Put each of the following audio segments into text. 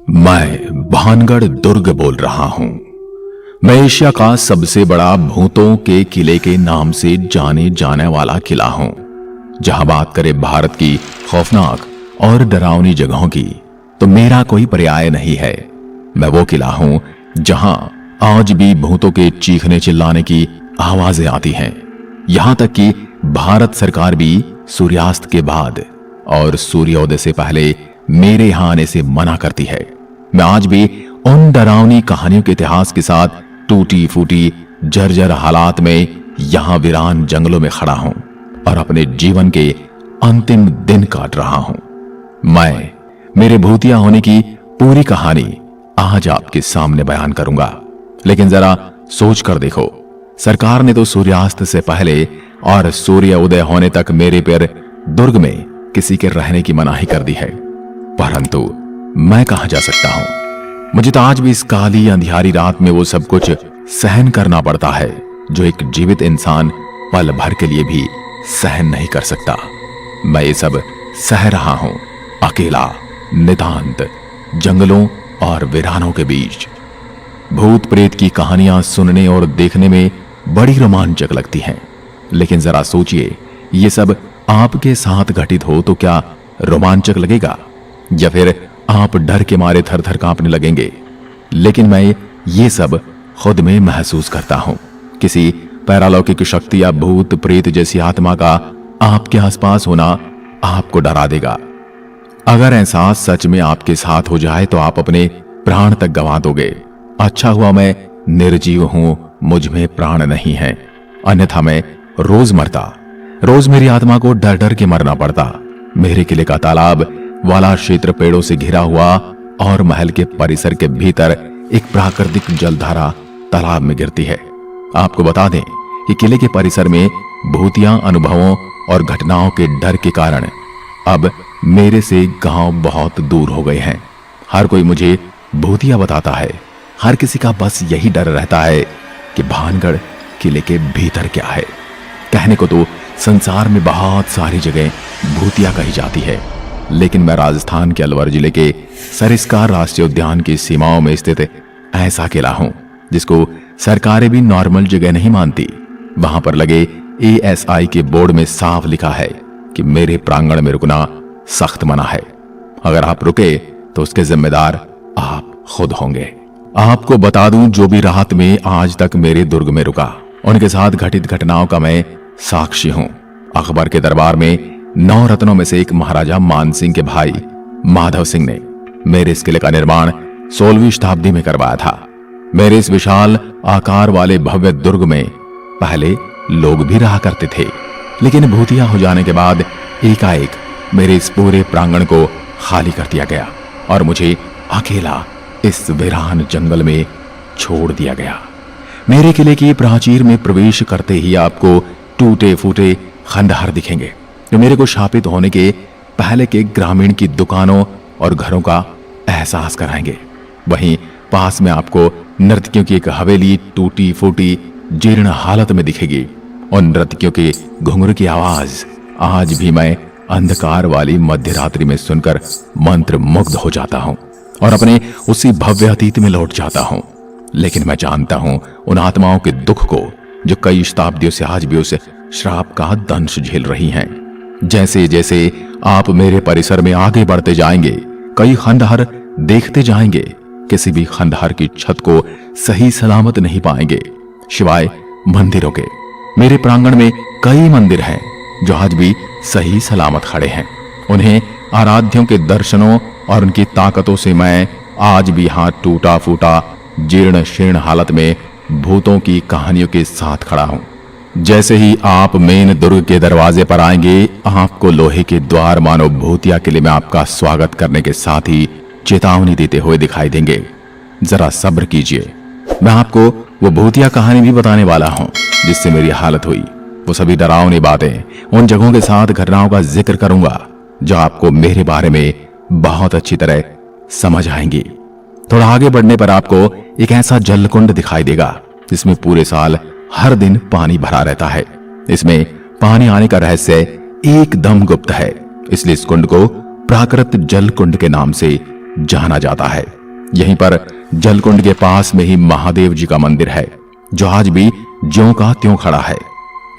मैं भानगढ़ दुर्ग बोल रहा हूं। मैं एशिया का सबसे बड़ा भूतों के किले के नाम से जाने जाने वाला किला हूं। जहां बात करें भारत की खौफनाक और डरावनी जगहों की, तो मेरा कोई पर्याय नहीं है। मैं वो किला हूं जहां आज भी भूतों के चीखने चिल्लाने की आवाजें आती हैं। यहां तक कि भारत सरकार भी सूर्यास्त के बाद और सूर्योदय से पहले मेरे यहां आने से मना करती है। मैं आज भी उन डरावनी कहानियों के इतिहास के साथ टूटी फूटी जर्जर हालात में यहां वीरान जंगलों में खड़ा हूं और अपने जीवन के अंतिम दिन काट रहा हूं। मैं मेरे भूतिया होने की पूरी कहानी आज आपके सामने बयान करूंगा। लेकिन जरा सोच कर देखो, सरकार ने तो सूर्यास्त से पहले और सूर्य उदय होने तक मेरे पर दुर्ग में किसी के रहने की मनाही कर दी है, परंतु मैं कहां जा सकता हूं। मुझे तो आज भी इस काली अंधियारी रात में वो सब कुछ सहन करना पड़ता है जो एक जीवित इंसान पल भर के लिए भी सहन नहीं कर सकता। मैं ये सब सह रहा हूं अकेला, नितांत जंगलों और वीरानों के बीच। भूत प्रेत की कहानियां सुनने और देखने में बड़ी रोमांचक लगती हैं, लेकिन जरा सोचिए, ये सब आपके साथ घटित हो तो क्या रोमांचक लगेगा, या फिर आप डर के मारे थर थर कांपने लगेंगे। लेकिन मैं ये सब खुद में महसूस करता हूं। किसी पैरालौकिक शक्ति या भूत प्रेत जैसी आत्मा का आपके आसपास होना आपको डरा देगा। अगर ऐसा सच में आपके साथ हो जाए तो आप अपने प्राण तक गंवा दोगे। अच्छा हुआ मैं निर्जीव हूं, मुझ में प्राण नहीं है, अन्यथा मैं रोज मरता। रोज मेरी आत्मा को डर डर के मरना पड़ता। मेरे किले का तालाब वाला क्षेत्र पेड़ों से घिरा हुआ और महल के परिसर के भीतर एक प्राकृतिक जलधारा तालाब में गिरती है। आपको बता दें कि किले के परिसर में भूतिया अनुभवों और घटनाओं के डर के कारण अब मेरे से गांव बहुत दूर हो गए हैं। हर कोई मुझे भूतिया बताता है। हर किसी का बस यही डर रहता है कि भानगढ़ किले के भीतर क्या है। कहने को तो संसार में बहुत सारी जगह भूतिया कही जाती है, लेकिन मैं राजस्थान के अलवर जिले के सरिस्कार राष्ट्रीय उद्यान की सीमाओं में स्थित ऐसा किला हूं जिसको सरकारें भी नॉर्मल जगह नहीं मानती। वहां पर लगे ASI के बोर्ड में साफ लिखा है कि मेरे प्रांगण में रुकना सख्त मना है। अगर आप रुके तो उसके जिम्मेदार आप खुद होंगे। आपको बता दूं, जो भी रात में आज तक मेरे दुर्ग में रुका, उनके साथ घटित घटनाओं का मैं साक्षी हूं। अकबर के दरबार में 9 रत्नों में से एक महाराजा मानसिंह के भाई माधव सिंह ने मेरे इस किले का निर्माण 16वीं शताब्दी में करवाया था। मेरे इस विशाल आकार वाले भव्य दुर्ग में पहले लोग भी रहा करते थे, लेकिन भूतिया हो जाने के बाद एकाएक मेरे इस पूरे प्रांगण को खाली कर दिया गया और मुझे अकेला इस वीरान जंगल में छोड़ दिया गया। मेरे किले की प्राचीर में प्रवेश करते ही आपको टूटे फूटे खंडहर दिखेंगे जो मेरे को शापित होने के पहले के ग्रामीण की दुकानों और घरों का एहसास कराएंगे। वहीं पास में आपको नर्तकियों की एक हवेली टूटी फूटी जीर्ण हालत में दिखेगी। और नर्तकियों के घुंघरू की आवाज आज भी मैं अंधकार वाली मध्य रात्रि में सुनकर मंत्र मुग्ध हो जाता हूं और अपने उसी भव्य अतीत में लौट जाता हूं। लेकिन मैं जानता हूं उन आत्माओं के दुख को जो कई शताब्दियों से आज भी उस श्राप का दंश झेल रही हैं। जैसे जैसे आप मेरे परिसर में आगे बढ़ते जाएंगे, कई खंडहर देखते जाएंगे। किसी भी खंडहर की छत को सही सलामत नहीं पाएंगे सिवाय मंदिरों के। मेरे प्रांगण में कई मंदिर हैं जो आज भी सही सलामत खड़े हैं। उन्हें आराध्यों के दर्शनों और उनकी ताकतों से मैं आज भी हाथ टूटा फूटा जीर्ण शीर्ण हालत में भूतों की कहानियों के साथ खड़ा हूं। जैसे ही आप मेन दुर्ग के दरवाजे पर आएंगे, आपको लोहे के द्वार मानो भूतिया किले में आपका स्वागत करने के साथ ही चेतावनी देते हुए दिखाई देंगे। जरा सब्र कीजिए, मैं आपको वो भूतिया कहानी भी बताने वाला हूं जिससे मेरी हालत हुई। वो सभी डरावनी बातें, उन जगहों के साथ घटनाओं का जिक्र करूंगा जो आपको मेरे बारे में बहुत अच्छी तरह समझ आएंगी। थोड़ा आगे बढ़ने पर आपको एक ऐसा जलकुंड दिखाई देगा जिसमें पूरे साल हर दिन पानी भरा रहता है। इसमें पानी आने का रहस्य एकदम गुप्त है, इसलिए इस कुंड को प्राकृत जल कुंड के नाम से जाना जाता है। यहीं पर जलकुंड के पास में ही महादेव जी का मंदिर है, जो आज भी ज्यों का त्यों खड़ा है।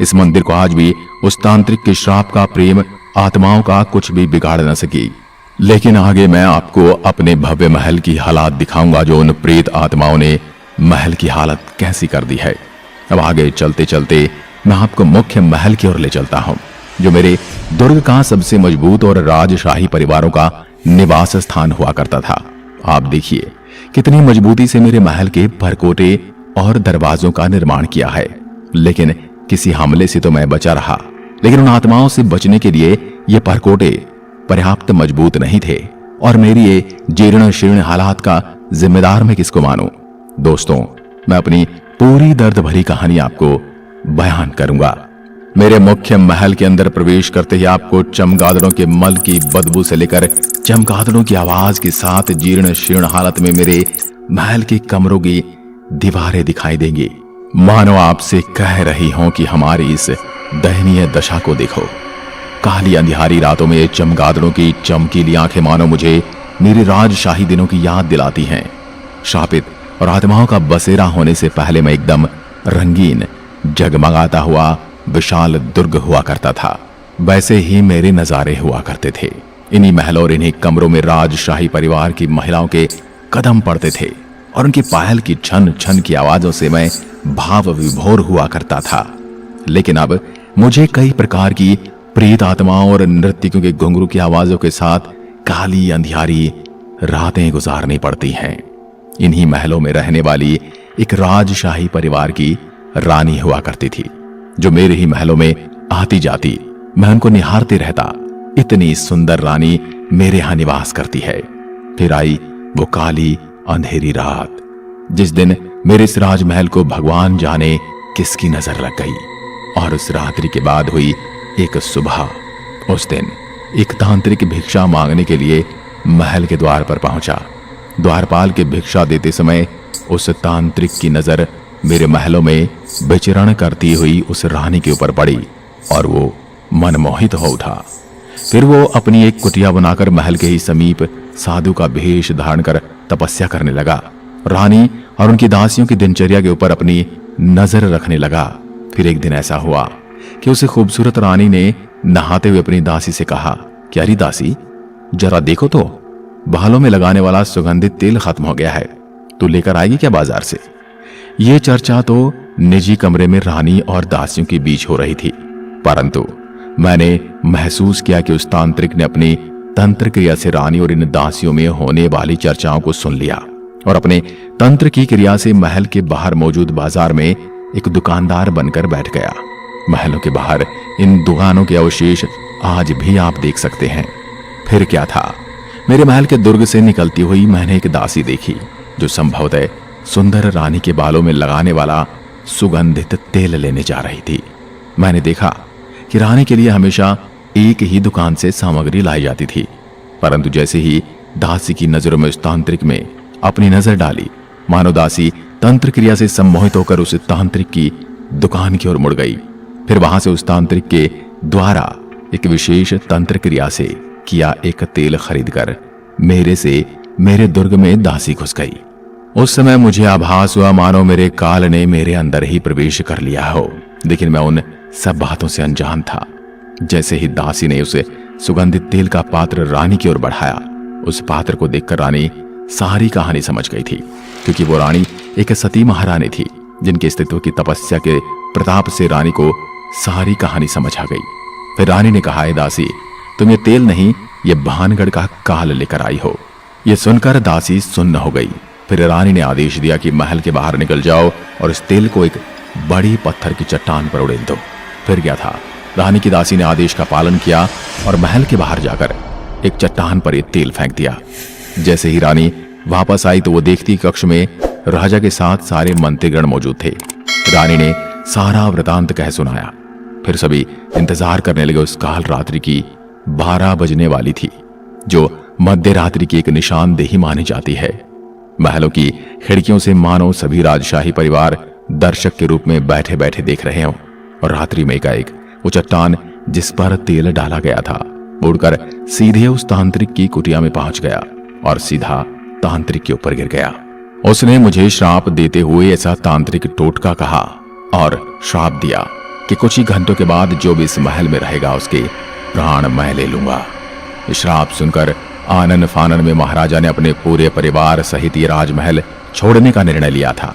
इस मंदिर को आज भी उस तांत्रिक के श्राप का प्रेम आत्माओं का कुछ भी बिगाड़ न सकी। लेकिन आगे मैं आपको अपने भव्य महल की हालात दिखाऊंगा, जो उन प्रेत आत्माओं ने महल की हालत कैसी कर दी है। अब आगे चलते चलते मैं आपको मुख्य महल की ओर ले चलता हूं, जो मेरे दुर्ग का सबसे मजबूत और राजशाही परिवारों का निवास स्थान हुआ करता था। आप देखिए कितनी मजबूती से मेरे महल के परकोटे और दरवाजों का निर्माण किया है। लेकिन किसी हमले से तो मैं बचा रहा, लेकिन उन आत्माओं से बचने के लिए ये परकोटे पर्याप्त मजबूत नहीं थे, और मेरी ये जीर्ण शीर्ण हालात का जिम्मेदार मैं किसको मानूं। दोस्तों, मैं अपनी पूरी दर्द भरी कहानी आपको बयान करूंगा। मेरे मुख्य महल के अंदर प्रवेश करते ही आपको चमगादड़ों के मल की बदबू से लेकर चमगादड़ों की आवाज के साथ जीर्ण शीर्ण हालत में मेरे महल के कमरों की दीवारें दिखाई देंगी, मानो आपसे कह रही हों कि हमारी इस दयनीय दशा को देखो। काली अंधियारी रातों में चमगादड़ों की चमकीली आंखें मानो मुझे मेरे राजशाही दिनों की याद दिलाती हैं। शापित और आत्माओं का बसेरा होने से पहले मैं एकदम रंगीन, जगमगाता हुआ विशाल दुर्ग हुआ करता था। वैसे ही मेरे नजारे हुआ करते थे। इन्हीं महलों और इन्हीं कमरों में राजशाही परिवार की महिलाओं के कदम पड़ते थे, और उनकी पायल की छन छन की आवाजों से मैं भाव विभोर हुआ करता था। लेकिन अब मुझे कई प्रकार की प्रेत आत्माओं और नृत्यकों के घुंघरू की आवाजों के साथ काली अंधियारी रातें गुजारनी पड़ती हैं। इन्हीं महलों में रहने वाली एक राजशाही परिवार की रानी हुआ करती थी, जो मेरे ही महलों में आती जाती, मैं उनको निहारते रहता। इतनी सुंदर रानी मेरे यहां निवास करती है। फिर आई वो काली अंधेरी रात, जिस दिन मेरे इस राजमहल को भगवान जाने किसकी नजर लग गई। और उस रात्रि के बाद हुई एक सुबह। उस दिन एक तांत्रिक भिक्षा मांगने के लिए महल के द्वार पर पहुंचा। द्वारपाल के भिक्षा देते समय उस तांत्रिक की नजर मेरे महलों में विचरण करती हुई उस रानी के ऊपर पड़ी, और वो मनमोहित हो उठा। फिर वो अपनी एक कुटिया बनाकर महल के ही समीप साधु का भेष धारण कर तपस्या करने लगा। रानी और उनकी दासियों की दिनचर्या के ऊपर अपनी नजर रखने लगा। फिर एक दिन ऐसा हुआ कि उसे खूबसूरत रानी ने नहाते हुए अपनी दासी से कहा, क्या री दासी, जरा देखो तो बालों में लगाने वाला सुगंधित तेल खत्म हो गया है, तू लेकर आएगी क्या बाजार से। ये चर्चा तो निजी कमरे में रानी और दासियों के बीच हो रही थी, परंतु मैंने महसूस किया कि उस तांत्रिक ने अपनी तंत्र क्रिया से रानी और इन दासियों में होने वाली चर्चाओं को सुन लिया, और अपने तंत्र की क्रिया से महल के बाहर मौजूद बाजार में एक दुकानदार बनकर बैठ गया। महलों के बाहर इन दुकानों के अवशेष आज भी आप देख सकते हैं। फिर क्या था, मेरे महल के दुर्ग से निकलती हुई मैंने एक दासी देखी, जो संभवतः सुंदर रानी के बालों में लगाने वाला सुगंधित तेल लेने जा रही थी। मैंने देखा कि रानी के लिए हमेशा एक ही दुकान से सामग्री लाई जाती थी, परंतु जैसे ही दासी की नजरों में उस तांत्रिक में अपनी नजर डाली, मानो दासी तंत्र क्रिया से सम्मोहित होकर उस तांत्रिक की दुकान की ओर मुड़ गई। फिर वहां से उस तांत्रिक के द्वारा एक विशेष तंत्र क्रिया से किया एक तेल खरीदकर मेरे दुर्ग में दासी घुस गई। उस समय मुझे आभास हुआ मानो मेरे काल ने मेरे अंदर ही प्रवेश कर लिया हो, लेकिन मैं उन सब बातों से अनजान था। जैसे ही दासी ने उसे सुगंधित तेल का पात्र रानी की ओर बढ़ाया, उस पात्र को देखकर रानी सारी कहानी समझ गई थी, क्योंकि वो रानी एक सती महारानी थी, जिनके अस्तित्व की तपस्या के प्रताप से रानी को सारी कहानी समझ आ गई। फिर रानी ने कहा, दासी, तुम ये तेल नहीं, ये भानगढ़ का काल लेकर आई हो। ये सुनकर दासी सुन्न हो गई। फिर रानी ने आदेश दिया कि महल के बाहर निकल जाओ और इस तेल को एक बड़ी पत्थर की चट्टान पर उड़ेल दो। फिर क्या था, रानी की दासी ने आदेश का पालन किया और महल के बाहर जाकर एक चट्टान पर ये तेल फेंक दिया। जैसे ही रानी वापस आई तो वो देखती कक्ष में राजा के साथ सारे मंत्रीगण मौजूद थे। रानी ने सारा वृतांत कह सुनाया। फिर सभी इंतजार करने लगे। उस काल रात्रि की 12 बजने वाली थी, जो मध्य रात्रि की एक निशानदेही मानी जाती है। महलों की खिड़कियों से मानो सभी राजशाही परिवार दर्शक के रूप में बैठे बैठे देख रहे हों, और रात्रि में एकाएक वो चट्टान जिस पर तेल डाला गया था उड़कर सीधे उस तांत्रिक की कुटिया में पहुंच गया और सीधा तांत्रिक के ऊपर गिर गया। उसने मुझे श्राप देते हुए ऐसा तांत्रिक टोटका कहा और श्राप दिया कि कुछ ही घंटों के बाद जो भी इस महल में रहेगा उसके प्राण मैं ले लूंगा। श्राप सुनकर आनन फानन में महाराजा ने अपने पूरे परिवार सहित ये राजमहल छोड़ने का निर्णय लिया था।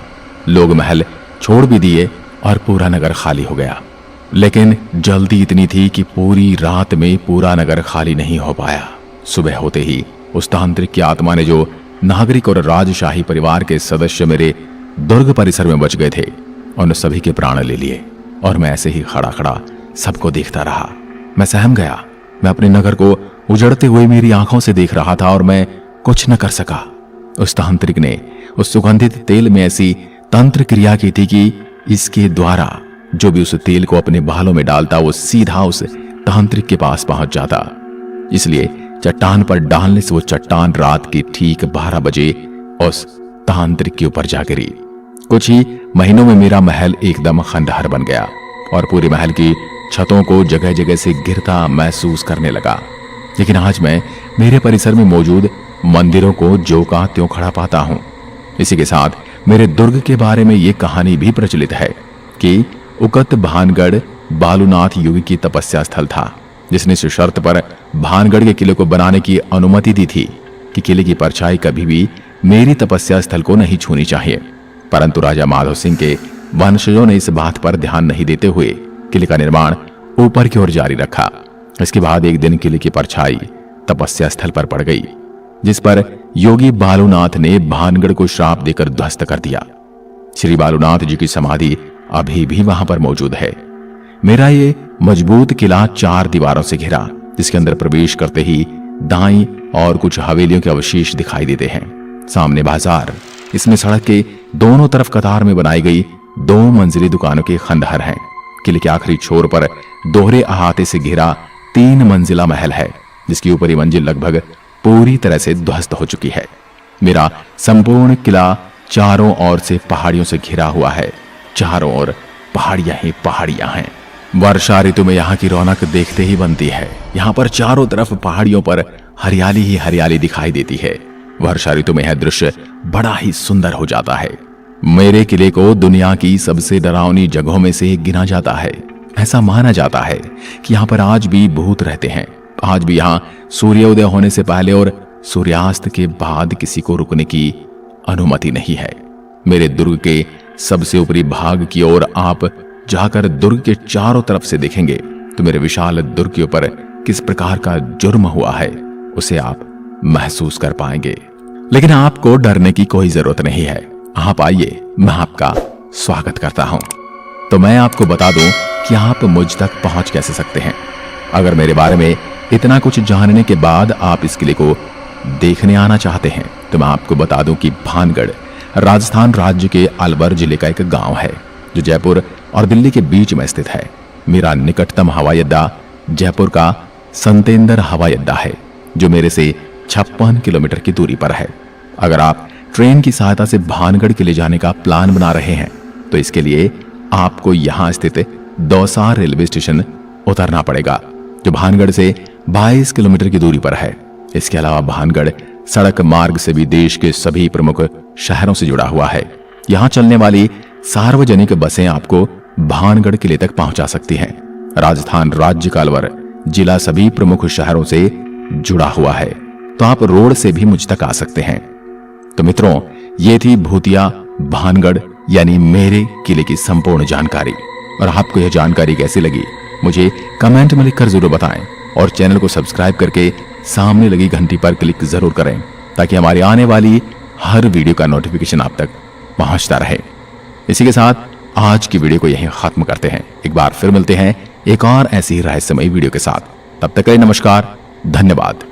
लोग महल छोड़ भी दिए और पूरा नगर खाली हो गया। लेकिन जल्दी इतनी थी कि पूरी रात में पूरा नगर खाली नहीं हो पाया। सुबह होते ही उस तांत्रिक की आत्मा ने जो नागरिक और राजशाही परिवार के सदस्य मेरे दुर्ग परिसर में बच गए थे उन सभी के प्राण ले लिए और मैं ऐसे ही खड़ा खड़ा सबको देखता रहा। मैं सहम गया। मैं अपने नगर को उजड़ते हुए मेरी आंखों से देख रहा था और मैं कुछ न कर सका। उस तांत्रिक ने उस सुगंधित तेल में ऐसी तंत्र क्रिया की थी कि इसके द्वारा जो भी उस तेल को अपने बालों में डालता वो सीधा उस तांत्रिक के पास पहुंच जाता। इसलिए चट्टान पर डालने से वो चट्टान रात के ठीक 12 बजे उस तांत्रिक के ऊपर जा गिरी। कुछ ही महीनों में मेरा महल एकदम खंडहर बन गया और पूरे महल की छतों को जगह जगह से गिरता महसूस करने लगा। लेकिन आज मैं मेरे परिसर में मौजूद मंदिरों को जो का त्यों खड़ा पाता हूं। इसी के साथ मेरे दुर्ग के बारे में ये कहानी भी प्रचलित है कि उकत भानगढ़ बालूनाथ युग की तपस्या स्थल था, जिसने इस शर्त पर भानगढ़ के किले को बनाने की अनुमति दी थी कि किले की परछाई कभी भी मेरी तपस्या स्थल को नहीं छूनी चाहिए। परंतु राजा माधव सिंह के वंशजों ने इस बात पर ध्यान नहीं देते हुए किले का निर्माण ऊपर की ओर जारी रखा। इसके बाद एक दिन किले की परछाई तपस्या स्थल पर पड़ गई, जिस पर योगी बालूनाथ ने भानगढ़ को श्राप देकर ध्वस्त कर दिया। श्री बालूनाथ जी की समाधि अभी भी वहां पर मौजूद है। मेरा ये मजबूत किला 4 दीवारों से घिरा, जिसके अंदर प्रवेश करते ही दाईं और कुछ हवेलियों के अवशेष दिखाई देते हैं। सामने बाजार, इसमें सड़क के दोनों तरफ कतार में बनाई गई 2 मंजिली दुकानों के खंडहर हैं। किले के आखिरी छोर पर दोहरे अहाते से घिरा 3 मंजिला महल है, जिसकी ऊपरी मंजिल लगभग पूरी तरह से ध्वस्त हो चुकी है। मेरा संपूर्ण किला चारों ओर से पहाड़ियों से घिरा हुआ है। चारों ओर पहाड़ियां ही पहाड़ियां हैं। वर्षा ऋतु में यहाँ की रौनक देखते ही बनती है। यहाँ पर चारों तरफ पहाड़ियों पर हरियाली ही हरियाली दिखाई देती है। वर्षा ऋतु में यह दृश्य बड़ा ही सुंदर हो जाता है। मेरे किले को दुनिया की सबसे डरावनी जगहों में से गिना जाता है। ऐसा माना जाता है कि यहाँ पर आज भी भूत रहते हैं। आज भी यहाँ सूर्योदय होने से पहले और सूर्यास्त के बाद किसी को रुकने की अनुमति नहीं है। मेरे दुर्ग के सबसे ऊपरी भाग की ओर आप जाकर दुर्ग के चारों तरफ से देखेंगे तो मेरे विशाल दुर्ग के ऊपर किस प्रकार का जुर्म हुआ है उसे आप महसूस कर पाएंगे। लेकिन आपको डरने की कोई जरूरत नहीं है। आप आइए, मैं आपका स्वागत करता हूं। तो मैं आपको बता दूं कि आप मुझ तक पहुंच कैसे सकते हैं। अगर मेरे बारे में इतना कुछ जानने के बाद आप इस किले को देखने आना चाहते हैं तो मैं आपको बता दूं कि भानगढ़ राजस्थान राज्य के अलवर जिले का एक गांव है, जो जयपुर और दिल्ली के बीच में स्थित है। मेरा निकटतम हवाई अड्डा जयपुर का संतेंद्र हवाई अड्डा है, जो मेरे से 56 किलोमीटर की दूरी पर है। अगर आप ट्रेन की सहायता से भानगढ़ के लिए जाने का प्लान बना रहे हैं तो इसके लिए आपको यहां स्थित दौसा रेलवे स्टेशन उतरना पड़ेगा, जो भानगढ़ से 22 किलोमीटर की दूरी पर है। इसके अलावा भानगढ़ सड़क मार्ग से भी देश के सभी प्रमुख शहरों से जुड़ा हुआ है। यहां चलने वाली सार्वजनिक बसें आपको भानगढ़ किले तक पहुंचा सकती हैं। राजस्थान राज्य का अलवर जिला सभी प्रमुख शहरों से जुड़ा हुआ है, तो आप रोड से भी मुझ तक आ सकते हैं। तो मित्रों, ये थी भूतिया भानगढ़ यानी मेरे किले की संपूर्ण जानकारी। और आपको यह जानकारी कैसी लगी मुझे कमेंट में लिखकर जरूर बताएं और चैनल को सब्सक्राइब करके सामने लगी घंटी पर क्लिक जरूर करें, ताकि हमारी आने वाली हर वीडियो का नोटिफिकेशन आप तक पहुंचता रहे। इसी के साथ आज की वीडियो को यहीं खत्म करते हैं। एक बार फिर मिलते हैं एक और ऐसी ही रहस्यमयी वीडियो के साथ। तब तक के लिए नमस्कार, धन्यवाद।